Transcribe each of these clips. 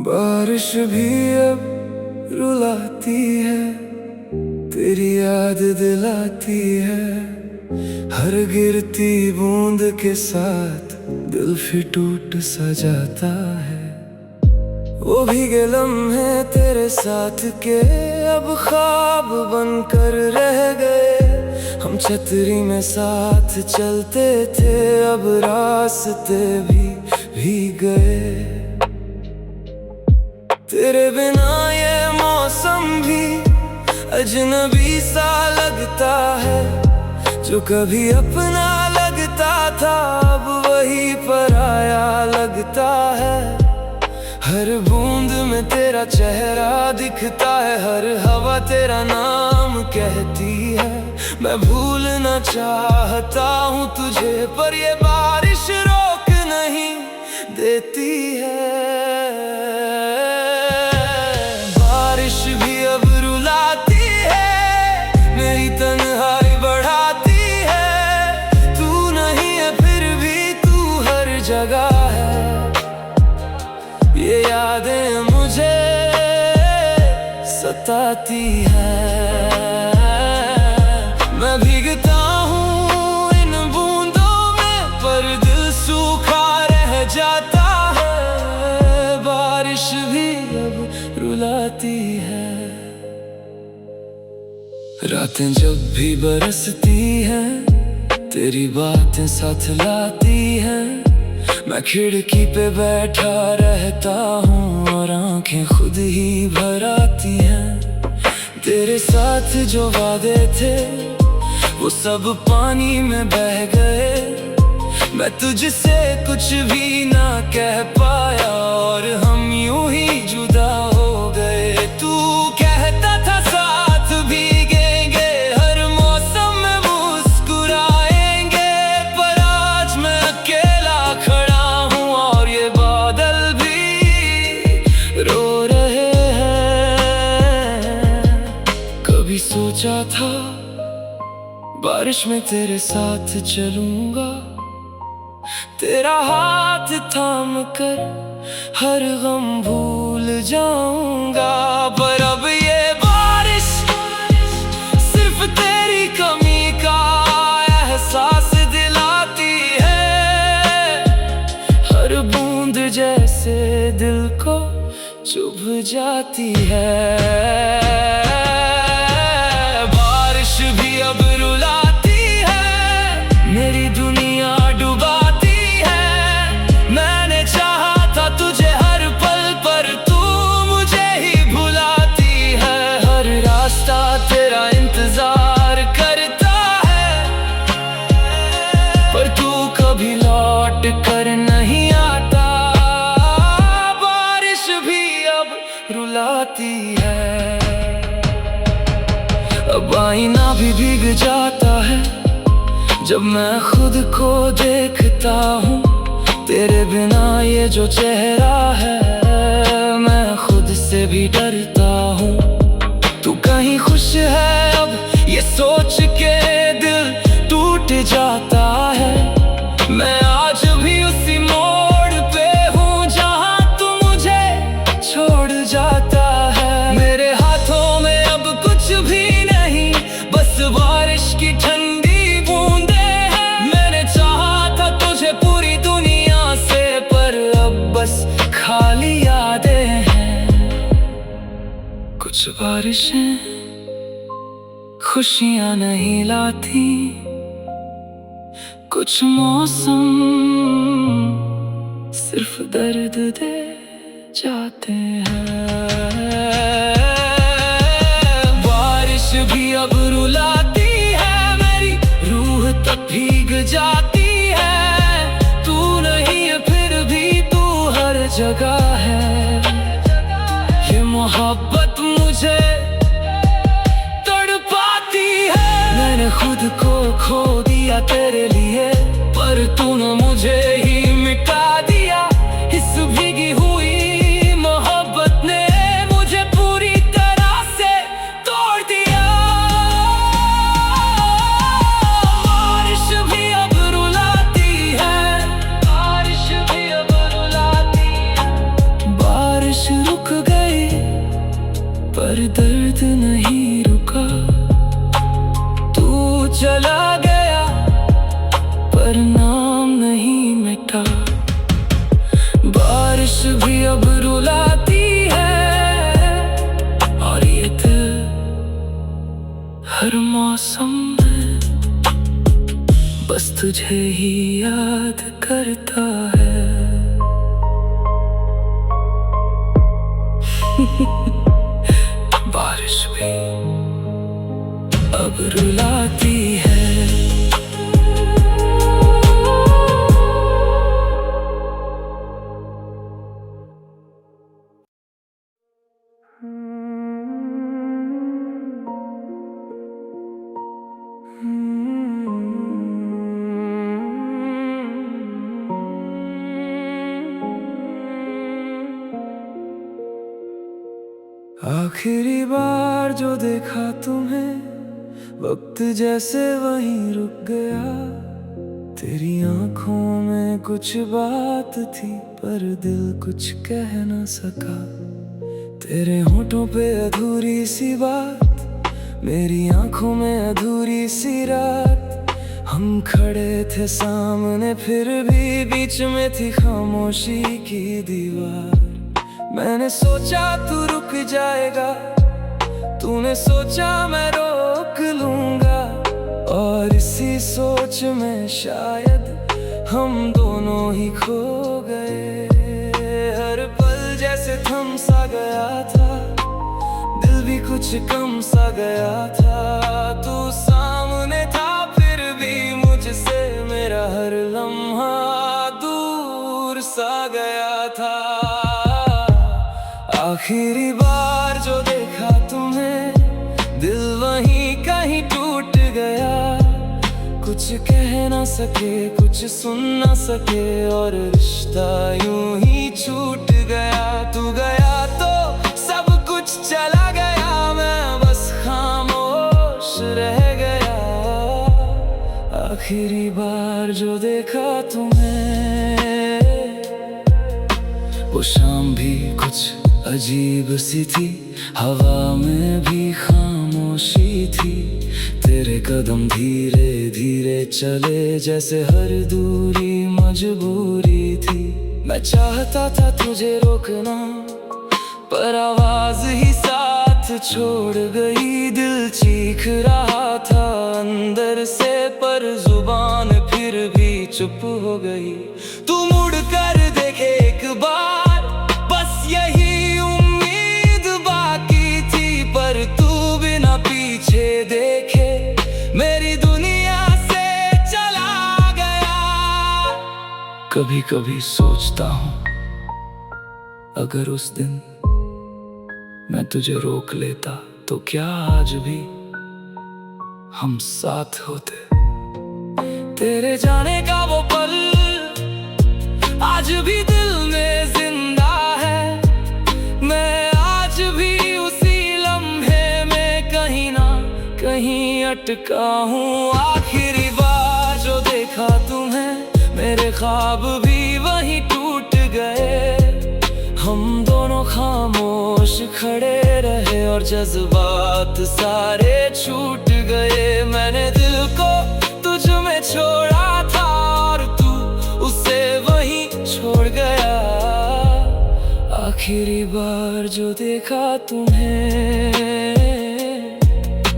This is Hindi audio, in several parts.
बारिश भी अब रुलाती है, तेरी याद दिलाती है। हर गिरती बूंद के साथ दिल फिर टूट सा जाता है। वो भीगे लम्हे तेरे साथ के अब ख्वाब बनकर रह गए। हम छतरी में साथ चलते थे, अब रास्ते भी भीग गए। तेरे बिना ये मौसम भी अजनबी सा लगता है। जो कभी अपना लगता था अब वही पराया लगता है। हर बूंद में तेरा चेहरा दिखता है, हर हवा तेरा नाम कहती है। मैं भूलना चाहता हूँ तुझे, पर ये बारिश रोक नहीं देती है। बारिश भी अब रुलाती है, मेरी तन्हाई बढ़ाती है। तू नहीं है फिर भी तू हर जगह है। ये यादें मुझे सताती है। मैं भीगता हूँ इन बूंदों में, पर दिल सूखा रह जाता है। बारिश भी अब रुलाती है। रातें जब भी बरसती हैं, तेरी बातें साथ लाती हैं। मैं खिड़की पे बैठा रहता हूँ और आंखें खुद ही भर आती हैं। तेरे साथ जो वादे थे वो सब पानी में बह गए। मैं तुझसे कुछ भी ना कह पाया और हम यूं ही जुदा हो गए। तू कहता था साथ भीगेंगे, हर मौसम में मुस्कुराएंगे, पर आज मैं अकेला खड़ा हूँ और ये बादल भी रो रहे हैं। कभी सोचा था बारिश में तेरे साथ चलूंगा, तेरा हाथ थाम कर हर गम भूल जाऊंगा। पर अब ये बारिश सिर्फ तेरी कमी का एहसास दिलाती है। हर बूंद जैसे दिल को चुभ जाती है। बारिश भी अब रुलाती है, मेरी दुनिया डुबाती है। मैंने चाहा था तुझे हर पल, पर तू मुझे ही भुलाती है। हर रास्ता तेरा इंतजार करता है, पर तू कभी लौट कर नहीं आता। बारिश भी अब रुलाती है। अब आईना भी भीग जाता है जब मैं खुद को देखता हूँ। तेरे बिना ये जो चेहरा है, मैं खुद से भी डरता हूँ। तू कहीं खुश है अब ये सोच के दिल टूट जाता है। मैं आज भी उसी मोड़ पे हूँ जहाँ तू मुझे छोड़ जाता है। मेरे हाथों में अब कुछ भी नहीं, बस बारिश की ठंडी बूंदे हैं। मैंने चाहा था तुझे पूरी दुनिया से, पर अब बस खाली यादें हैं। कुछ बारिशें खुशियाँ नहीं लाती, कुछ मौसम सिर्फ दर्द दे जाते हैं। बारिश भी अब रुलाती है, मेरी रूह तक भीग जाती है। तू नहीं है फिर भी तू हर जगह है। ये मोहब्बत मुझे तड़पाती है। मैंने खुद को खो दिया तेरे लिए, पर तूने मुझे ही मिटा दिया। इस भीगी हुई मोहब्बत ने मुझे पूरी तरह से तोड़ पर दर्द नहीं रुका। तू चला गया पर नाम नहीं मिटा। बारिश भी अब रुलाती है और ये दिल हर मौसम में बस तुझे ही याद करता है। बारिश भी अब रुलाती है। आखिरी बार जो देखा तुम्हें, वक्त जैसे वहीं रुक गया। तेरी आंखों में कुछ बात थी पर दिल कुछ कह न सका। तेरे होठों पे अधूरी सी बात, मेरी आंखों में अधूरी सी रात। हम खड़े थे सामने फिर भी बीच में थी खामोशी की दीवार। मैंने सोचा तू रुक जाएगा, तूने सोचा मैं रोक लूंगा। और इसी सोच में शायद हम दोनों ही खो गए। हर पल जैसे थम सा गया था, दिल भी कुछ कम सा गया था। तू सामने था फिर भी मुझसे मेरा हर लम्हा दूर सा गया था। आखिरी बार जो देखा तुम्हें, दिल वहीं कहीं टूट गया। कुछ कह ना सके, कुछ सुन ना सके और रिश्ता यूं ही छूट गया। तू गया तो सब कुछ चला गया, मैं बस खामोश रह गया। आखिरी बार जो देखा तुम्हें, वो शाम भी कुछ अजीब सी थी, हवा में भी खामोशी थी। तेरे कदम धीरे धीरे चले जैसे हर दूरी मजबूरी थी। मैं चाहता था तुझे रोकना पर आवाज ही साथ छोड़ गई। दिल चीख रहा था अंदर से पर जुबान फिर भी चुप हो गई। तू मुड़ कर देखे एक बार, बस यही पर तू बिना पीछे देखे मेरी दुनिया से चला गया। कभी कभी सोचता हूँ, अगर उस दिन मैं तुझे रोक लेता तो क्या आज भी हम साथ होते। तेरे जाने का वो पल आज भी दिल में जिंदा है। मैं आज भी कहीं अटका हूँ। आखिरी बार जो देखा तुम्हें, मेरे ख्वाब भी वहीं टूट गए। हम दोनों खामोश खड़े रहे और जज्बात सारे छूट गए। मैंने दिल को तुझ में छोड़ा था और तू उसे वहीं छोड़ गया। आखिरी बार जो देखा तुम्हें,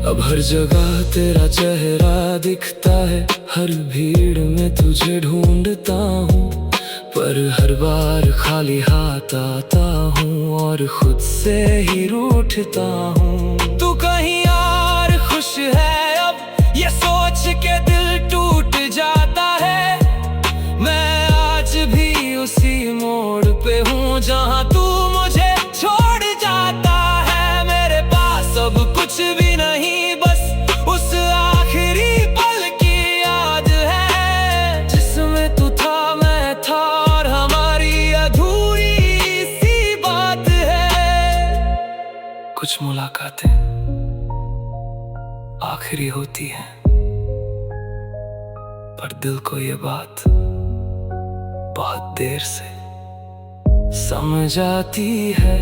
अब हर जगह तेरा चेहरा दिखता है। हर भीड़ में तुझे ढूंढता हूँ पर हर बार खाली हाथ आता हूँ और खुद से ही रूठता हूँ। तू कहीं और खुश है अब ये सोच के दिल टूट जाता है। मैं आज भी उसी मोड़ पे हूँ जहाँ तू मुझे छोड़ जाता है। मेरे पास अब कुछ भी नहीं, उस आखिरी पल की याद है जिसमें तू था मैं था और हमारी अधूरी सी बात है। कुछ मुलाकातें आखिरी होती हैं पर दिल को ये बात बहुत देर से समझ आती है।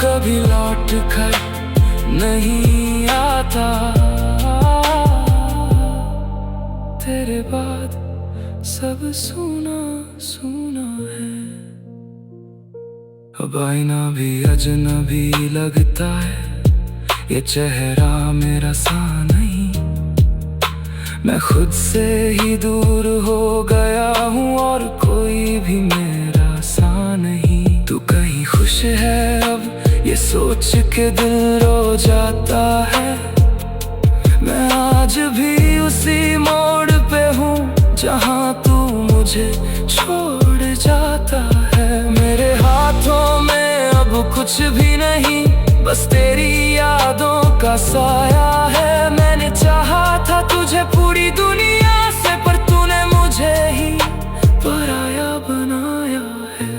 कभी लौट कर नहीं आता। तेरे बाद सब सूना सूना है। अब आईना भी अजनबी लगता है, ये चेहरा मेरा सा नहीं। मैं खुद से ही दूर हो गया हूँ और कोई भी मेरा सा नहीं। तू कहीं खुश है अब ये सोच के दिल रो जाता है। मैं आज भी उसी मोड़ पे हूँ जहाँ तू मुझे छोड़ जाता है। मेरे हाथों में अब कुछ भी नहीं, बस तेरी यादों का साया है। मैंने चाहा था तुझे पूरी दुनिया से, पर तूने मुझे ही पराया बनाया है।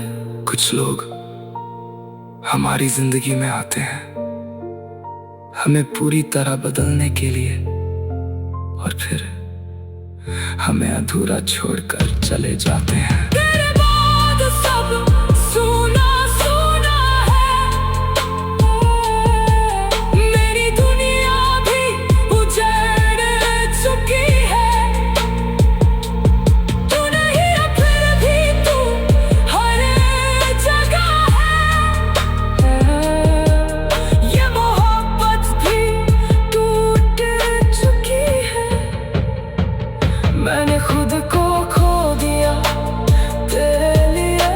कुछ लोग हमारी जिंदगी में आते हैं हमें पूरी तरह बदलने के लिए, और फिर हमें अधूरा छोड़कर चले जाते हैं। तेरे बाद सब सूना सूना है। मेरी दुनिया भी उजड़ चुकी है। तू नहीं है फिर भी तू हर जगह है। ये मोहब्बत भी टूट चुकी है। मैंने खुद को खो दिया तेरे लिए,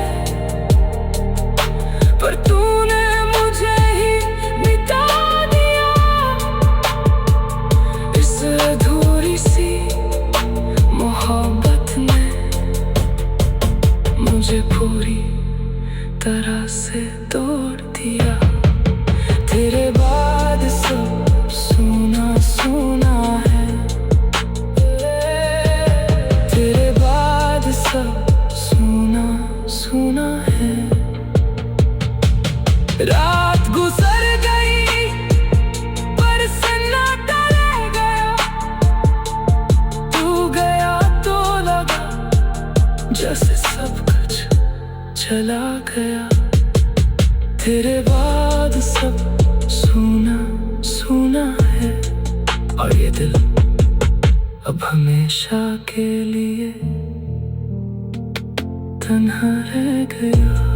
पर तूने मुझे ही मिटा दिया। इस अधूरी सी मोहब्बत ने मुझे पूरी तरह से तोड़ दिया। तेरे बाद सब सूना सूना है। तेरे बाद सब सूना सूना है। रात गुजर गई पर सन्नाटा रह गया। तू गया तो लगा जैसे सब कुछ चला गया। तेरे बाद सब सूना सूना है, और ये दिल अब हमेशा के लिए तन्हा रह गया।